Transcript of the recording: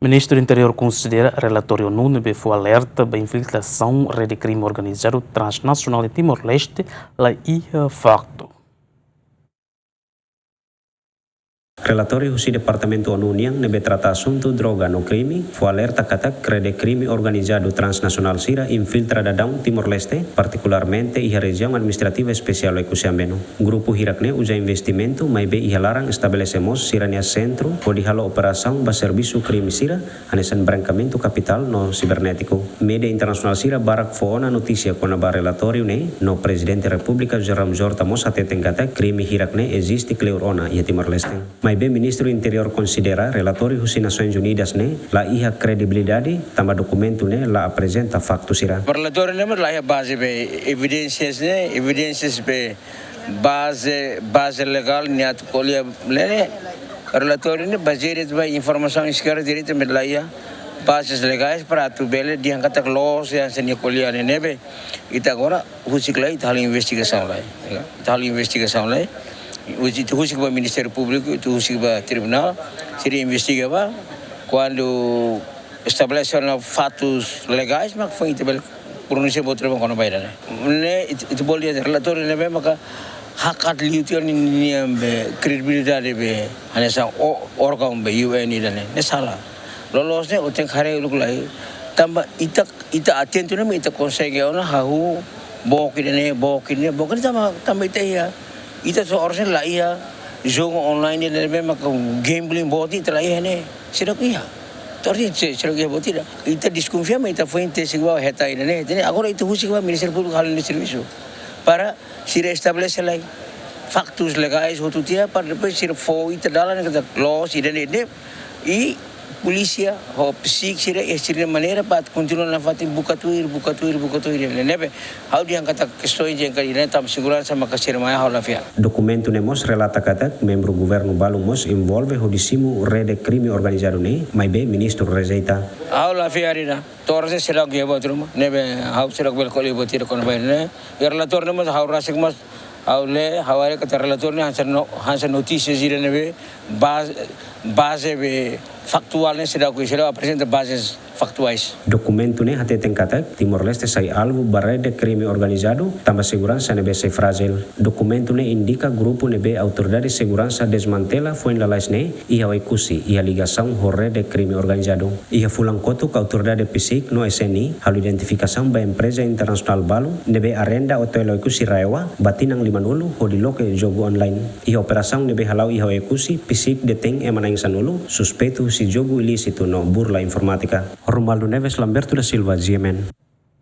Ministro do Interior considera relatório NUNB foi alerta da infiltração rede crime organizado transnacional em Timor-Leste, lá ia facto. Relatório do Departamento ONU nebe trata assunto droga no crime, foi alerta kata rede crime organizado transnacional sira infiltra dadão Timor-Leste, particularmente a região administrativa especial Ekusiambeno. Grupo Hirakne usa investimento, mas be larang estabelecemos sirania centro, pode halo operação ba serviço crime sira, anesan branqueamento capital no cibernético. Media internacional sira barak foona notícia quando ba relatório no presidente República Jerome Jorta Mos ateten kata crime Hirakne existe cleurona e Timor-Leste. Mas bem, Ministro do Interior considera relatório das Nações Unidas lá ia credibilidade, também documento lá apresenta factos sira. O relatório lá é base be evidências be base legal niat colher relatório baseado em informação escrita direito me lá ia bases legais para tu bele diangkat laws yang seni colher nebe ita agora husik lá ita investigação lá itu khusus ke Ministério Público, itu khusus ke Tribunal, seria investigava quando estabelecem fatos legais, mas foi itu pronuncia buat terima kono bayar itu boleh relatório nebe maka hakat liutir ni kredibilitas be hanya sang organ be UN ini ne salah lolosnya utang hari uluk lagi tambah ita atento nebe ita konsegi ona hahu bokin tambah ita ya ita seorang lah ia jogo online ni memang gambling boti telah ia ni sedap ia terus sedap ia boti dah ita desconfia mas ita foi inteligente heta ini ni agora ita husi que Ministério Público hal ni serviço para se restabelecer lá factos legais outro dia para depois se foi ita dalam kata laws ini e polícia ou psik sira de maneira para continuar na fati buka tuir ini nebe how dia kata questões yang kali ini tam segurança maka sira mai hau lafia documento nemos relata kata membro governo balumos envolve hodisimu rede crime organizado mai be ministro rezeita hau lafia rina torse sira ge botrum nebe hau sira bel koli botir kon bay ne relator nemos hau rasik mas hau are kata relator ni hansa notícias sira nebe base be factualnya sudah apresenta bases factuais. Documento ne hate kata Timor-Leste sai alvo barrede crime organizado, tambah segurança nebe sai frágil. Documento ne indica grupo nebe autoridade de segurança desmantela foi la laisne ia waikusi ia ligação rede crime organizado. Ia fulang kotu ka autoridade psik no SNI hal identificação ba empresa internasional balu nebe arenda hotel waikusi raewa batinang 50 hodiloke jogo online. Ia operação nebe halau ia waikusi psik deteng emanang sanulu suspeito si jogo ilícito no burla informática. Romualdo Neves Lamberto da Silva, GMN.